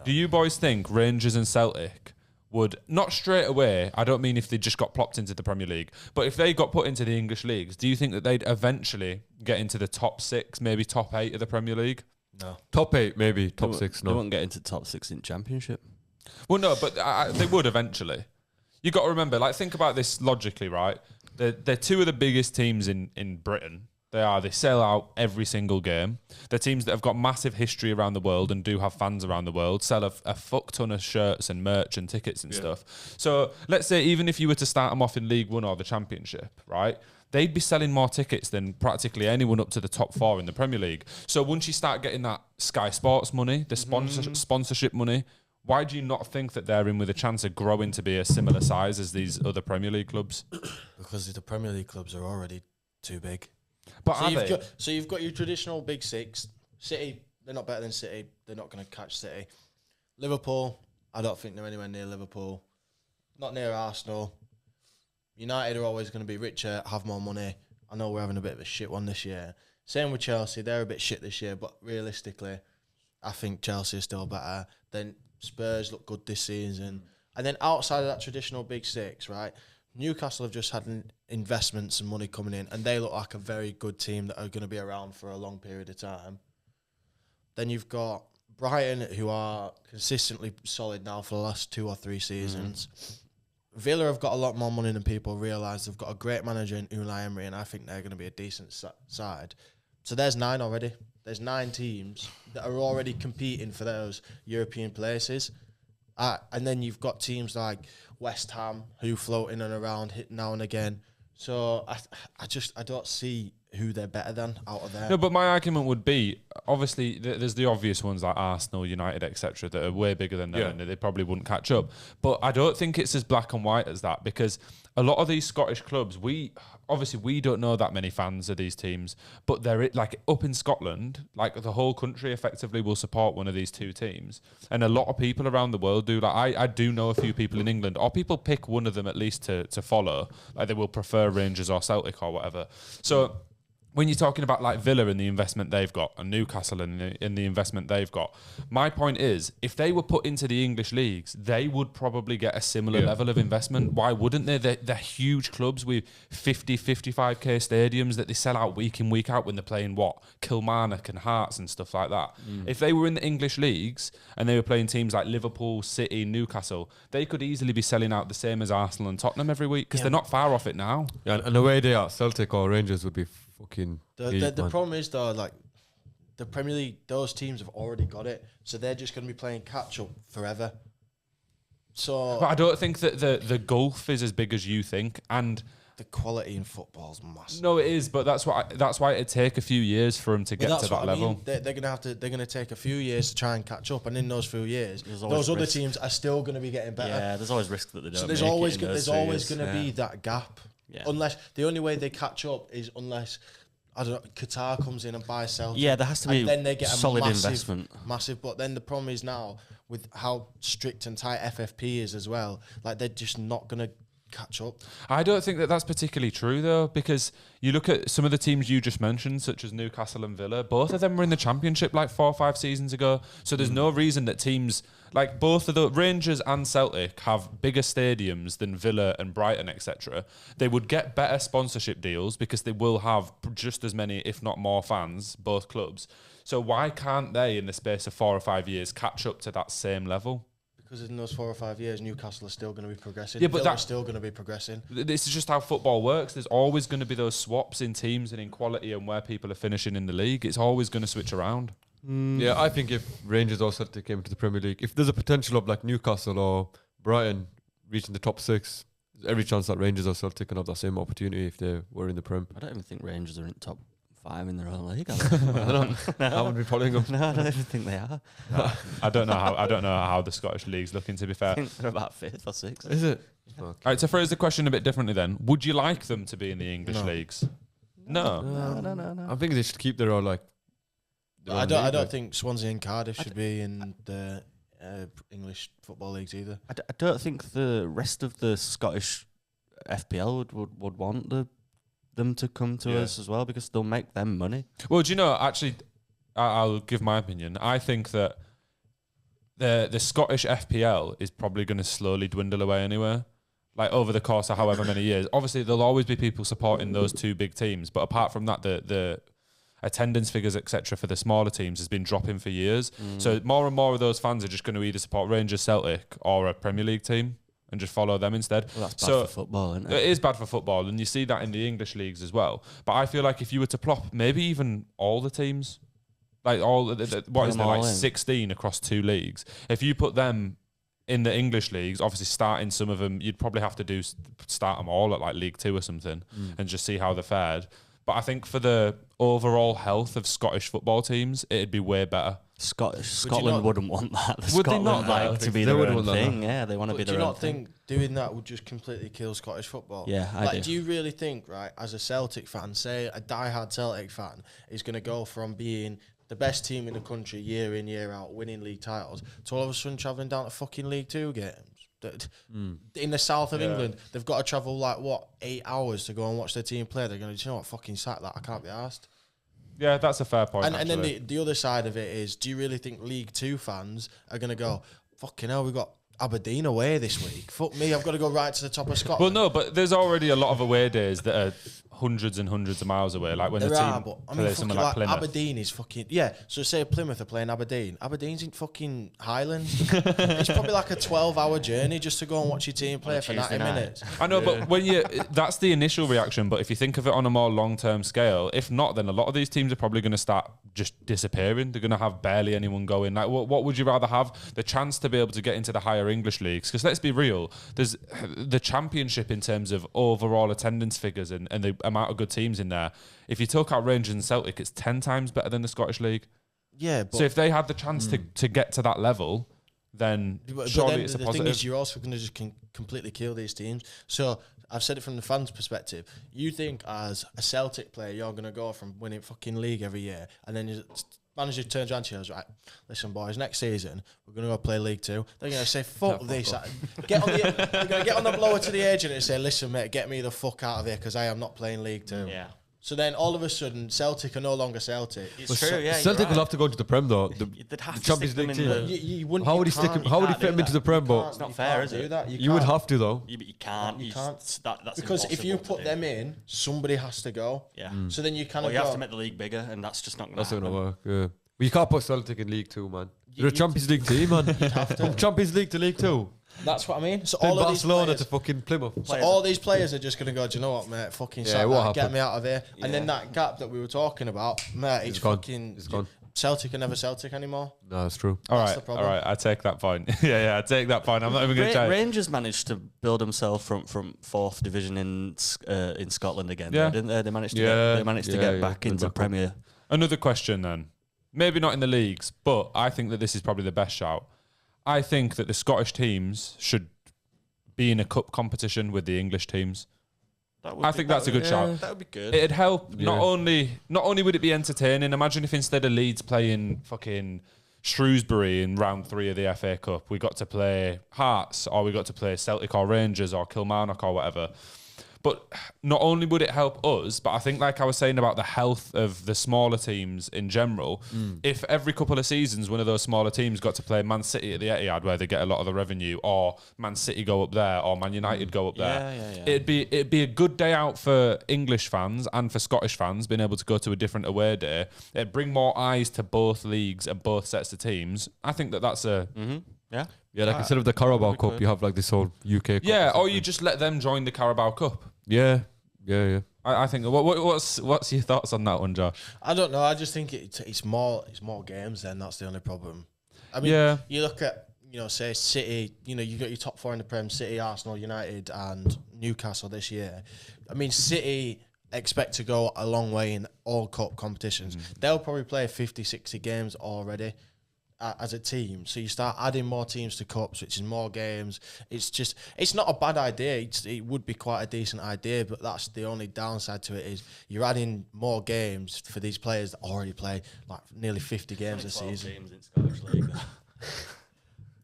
Do you boys think Rangers and Celtic would, not straight away, I don't mean if they just got plopped into the Premier League, but if they got put into the English leagues, do you think that they'd eventually get into the top 6, maybe top 8 of the Premier League? No. Top 8, maybe. Top 6, no. They won't get into top 6 in Championship. Well, no, but they would eventually. You got to remember, like, think about this logically, right? They're two of the biggest teams in Britain. They sell out every single game. They're teams that have got massive history around the world and do have fans around the world, sell a fuck ton of shirts and merch and tickets and stuff. So let's say even if you were to start them off in League One or the Championship, right? They'd be selling more tickets than practically anyone up to the top 4 in the Premier League. So once you start getting that Sky Sports money, the sponsorship money, why do you not think that they're in with a chance of growing to be a similar size as these other Premier League clubs? Because the Premier League clubs are already too big. But so you've got your traditional big 6. City, they're not better than City. They're not going to catch City. Liverpool, I don't think they're anywhere near Liverpool. Not near Arsenal. United are always going to be richer, have more money. I know we're having a bit of a shit one this year. Same with Chelsea. They're a bit shit this year, but realistically, I think Chelsea is still better. Then Spurs look good this season. And then outside of that traditional big 6, right, Newcastle have just had investments and money coming in, and they look like a very good team that are going to be around for a long period of time. Then you've got Brighton, who are consistently solid now for the last 2 or 3 seasons. Villa have got a lot more money than people realise. They've got a great manager in Unai Emery, and I think they're going to be a decent side. So there's 9 already. There's 9 teams that are already competing for those European places. And then you've got teams like West Ham who float in and around, hit now and again. So I don't see who they're better than out of there. No, but my argument would be, obviously, there's the obvious ones like Arsenal, United, etc., that are way bigger than them, and they probably wouldn't catch up. But I don't think it's as black and white as that, because a lot of these Scottish clubs, we don't know that many fans of these teams, but they're like up in Scotland, like the whole country effectively will support one of these 2 teams, and a lot of people around the world do. Like I do know a few people in England, or people pick one of them at least to follow. Like they will prefer Rangers or Celtic or whatever. So when you're talking about like Villa and the investment they've got, and Newcastle and the investment they've got, my point is, if they were put into the English leagues, they would probably get a similar level of investment. Why wouldn't they? They're huge clubs with 50, 55k stadiums that they sell out week in, week out when they're playing Kilmarnock and Hearts and stuff like that. If they were in the English leagues and they were playing teams like Liverpool, City, Newcastle, they could easily be selling out the same as Arsenal and Tottenham every week, because they're not far off it now. Yeah, and the way they are, Celtic or Rangers would be fucking... The problem is, though, like, the Premier League, those teams have already got it, so they're just going to be playing catch-up forever. So, but I don't think that the gulf is as big as you think, and the quality in football is massive. No, it is, but that's why it'd take a few years for them to get to that level. They're going to take a few years to try and catch up, and in those few years, those other teams are still going to be getting better. Yeah, there's always risk that they don't. So there's always going to be that gap. Yeah. Unless the only way they catch up is unless, I don't know, Qatar comes in and buys Celtic. Yeah, there has to be then they get solid investment. Massive. But then the problem is now with how strict and tight FFP is as well, like they're just not going to catch up. I don't think that that's particularly true, though, because you look at some of the teams you just mentioned, such as Newcastle and Villa, both of them were in the Championship like 4 or 5 seasons ago. So there's no reason that teams like both of the Rangers and Celtic have bigger stadiums than Villa and Brighton, etc. They would get better sponsorship deals because they will have just as many, if not more, fans, both clubs. So why can't they, in the space of 4 or 5 years, catch up to that same level? Because in those 4 or 5 years, Newcastle are still going to be progressing. Yeah, but Villa's still going to be progressing. This is just how football works. There's always going to be those swaps in teams and in quality and where people are finishing in the league. It's always going to switch around. Yeah, I think if Rangers or Celtic came into the Premier League, if there's a potential of like Newcastle or Brighton reaching the top 6, there's every chance that Rangers or Celtic can have that same opportunity if they were in the Prem. I don't even think Rangers are in top 5 in their own league. I wouldn't be following them. No, I don't even think they are. No, I don't know how the Scottish league's looking, to be fair. I think they're about 5th or 6th. Is it? Okay. All right, to phrase the question a bit differently then, would you like them to be in the English leagues? No. No. I think they should keep their own, like... I don't think Swansea and Cardiff should be in the English football leagues either. I don't think the rest of the Scottish FPL would want them to come to us as well, because they'll make them money. Well, do you know, actually, I'll give my opinion. I think that the Scottish FPL is probably going to slowly dwindle away anyway. Like over the course of however many years. Obviously, there'll always be people supporting those two big teams, but apart from that, the attendance figures, etc., for the smaller teams has been dropping for years. So more and more of those fans are just going to either support Rangers Celtic or a Premier League team and just follow them instead. Well, that's bad for football, isn't it? It is bad for football, and you see that in the English leagues as well. But I feel like if you were to plop maybe even all the teams, like what is there, like 16 across 2 leagues, if you put them in the English leagues, obviously starting some of them, you'd probably have to start them all at like League 2 or something and just see how they're fared. But I think for the overall health of Scottish football teams, it'd be way better. Scotland wouldn't want that. Would they not, like to be their own thing. Yeah, they want to be their own thing. Do you not think doing that would just completely kill Scottish football? Yeah, I do. Do you really think, right, as a Celtic fan, say a diehard Celtic fan is going to go from being the best team in the country year in, year out, winning league titles, to all of a sudden travelling down to fucking League 2 games? In the south of England, they've got to travel 8 hours to go and watch their team play. They're going to, you know what, fucking sack that. I can't be arsed. Yeah, that's a fair point. And then the other side of it is, do you really think League 2 fans are going to go, fucking hell, we've got Aberdeen away this week. Fuck me, I've got to go right to the top of Scotland. Well, no, but there's already a lot of away days that are hundreds and hundreds of miles away. Like when the team plays something like Plymouth. Aberdeen is fucking... Yeah, so say Plymouth are playing Aberdeen. Aberdeen's in fucking Highlands. It's probably like a 12-hour journey just to go and watch your team play for 90 minutes. I know, but that's the initial reaction. But if you think of it on a more long-term scale, if not, then a lot of these teams are probably going to start just disappearing. They're going to have barely anyone going. Like, what would you rather have? The chance to be able to get into the higher English leagues? Because let's be real, there's the Championship in terms of overall attendance figures and the amount of good teams in there. If you took out Rangers and Celtic, it's 10 times better than the Scottish League. Yeah, but so if they had the chance to get to that level, then surely it's a positive. The thing is, you're also going to just completely kill these teams. So I've said it from the fans' perspective. You think as a Celtic player, you're going to go from winning fucking league every year, and then you manager turns around to you and goes, right, listen, boys, next season, we're going to go play League 2. They're going to say, fuck this. They're going to get on the blower to the agent and say, listen, mate, get me the fuck out of here because I am not playing League 2. Yeah. So then all of a sudden, Celtic are no longer Celtic. It's true, yeah. Celtic will have to go to the Prem though. They'd have to Champions stick them League in team. How would he stick him? How would he fit him into the Prem? But it's not fair, is it? You would have to though. Yeah, but you can't. You can't. That's because if you put them in, somebody has to go. Yeah. So then you kind of of you have to make the league bigger, and that's just not going to happen. That's not going to work. Yeah. You can't put Celtic in League 2, man. You're a Champions League team, man. You'd have to. From Champions League to League 2. That's what I mean. So all of Barcelona these players, to fucking Plymouth. So all these players are just going to go, do you know what, mate? Fucking get me out of here. Yeah. And then that gap that we were talking about, mate, it's gone. It's gone. Celtic are never Celtic anymore. No, that's true. All right, I take that point. yeah, I take that point. I'm not even going to try. Rangers managed to build themselves from 4th division in Scotland again, though, didn't they? They managed to get back into Premier. Another question then. Maybe not in the leagues, but I think that this is probably the best shout. I think that the Scottish teams should be in a cup competition with the English teams. I think that's a good shout. That would be good. It'd help. Yeah. Not only would it be entertaining. Imagine if instead of Leeds playing fucking Shrewsbury in round 3 of the FA Cup, we got to play Hearts, or we got to play Celtic or Rangers or Kilmarnock or whatever. But not only would it help us, but I think, like I was saying about the health of the smaller teams in general, if every couple of seasons one of those smaller teams got to play Man City at the Etihad, where they get a lot of the revenue, or Man City go up there, or Man United go up there, it'd be a good day out for English fans and for Scottish fans being able to go to a different away day. It'd bring more eyes to both leagues and both sets of teams. I think that that's a... Yeah. Yeah, like instead of the Carabao Cup, you have like this whole UK Cup. Yeah, or you just let them join the Carabao Cup. Yeah. I think. What's your thoughts on that one, Josh? I don't know. I just think it's more games. Then that's the only problem. I mean, you look at say City. You've got your top 4 in the Prem: City, Arsenal, United, and Newcastle this year. I mean, City expect to go a long way in all cup competitions. They'll probably play 50, 60 games already as a team. So you start adding more teams to cups, which is more games. It's not a bad idea. It would be quite a decent idea, but that's the only downside to it is you're adding more games for these players that already play like nearly 50 games a season. Games in Scottish League.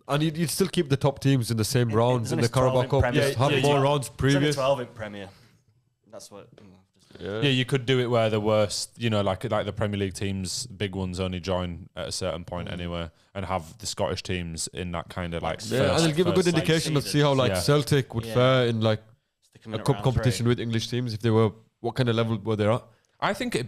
And you'd still keep the top teams in the same rounds in the Carabao Cup. Just have more rounds previous. It's only 12 in Premier. That's what... Yeah. Yeah, you could do it where the worst, like the Premier League teams, big ones only join at a certain point anyway, and have the Scottish teams in that kind of like. Yeah, and it'll give a good indication of see how Celtic would fare in like a cup competition with English teams if they were. What kind of level were they at? I think it'd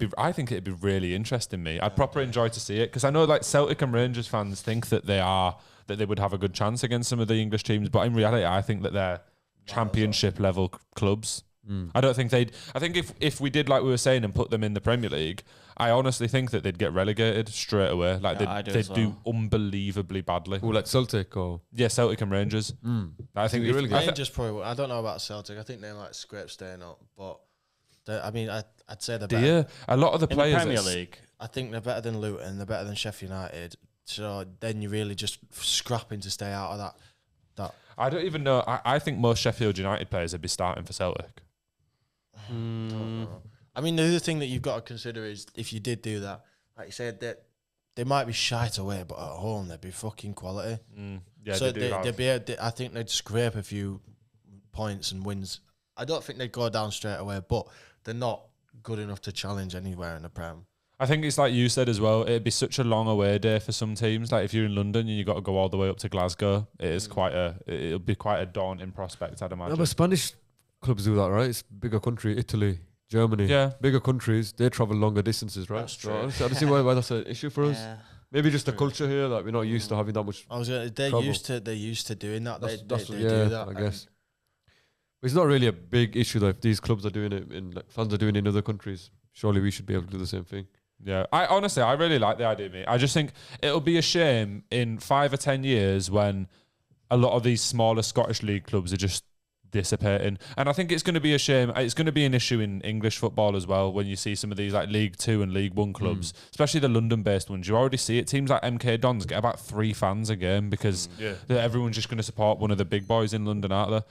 be really interesting. I'd proper enjoy to see it because I know like Celtic and Rangers fans think that they would have a good chance against some of the English teams, but in reality, I think that they're championship level clubs. I don't think they'd. I think if we did like we were saying and put them in the Premier League, I honestly think that they'd get relegated straight away. Like they'd do unbelievably badly. Or like Celtic or Celtic and Rangers. I think Rangers probably. I don't know about Celtic. I think they might scrape staying up, but I'd say they're better. A lot of the players in the Premier League. I think they're better than Luton. They're better than Sheffield United. So then you're really just scrapping to stay out of that. I don't even know. I think most Sheffield United players would be starting for Celtic. I mean, the other thing that you've got to consider is if you did do that, like you said, that they might be shite away, but at home they'd be fucking quality. Yeah, so they'd be. I think they'd scrape a few points and wins. I don't think they'd go down straight away, but they're not good enough to challenge anywhere in the Prem. I think it's like you said as well. It'd be such a long away day for some teams. Like if you're in London and you got to go all the way up to Glasgow, it'll be quite a daunting prospect, I'd imagine. No, but Spanish clubs do that, right? It's bigger country, Italy, Germany. Yeah, bigger countries. They travel longer distances, right? That's true. So I don't see why that's an issue for us. Maybe just the culture here that we're not used to having that much. They're used to doing that. They do that. I guess. But it's not really a big issue though. If these clubs are doing it, fans are doing it in other countries, surely we should be able to do the same thing. Yeah, I really like the idea, mate. I just think it'll be a shame in 5 or 10 years when a lot of these smaller Scottish league clubs are just dissipating. And I think it's going to be a shame. It's going to be an issue in English football as well when you see some of these like League 2 and League 1 clubs, especially the London-based ones. You already see it. Teams like MK Dons get about 3 fans a game because everyone's just going to support one of the big boys in London, aren't they?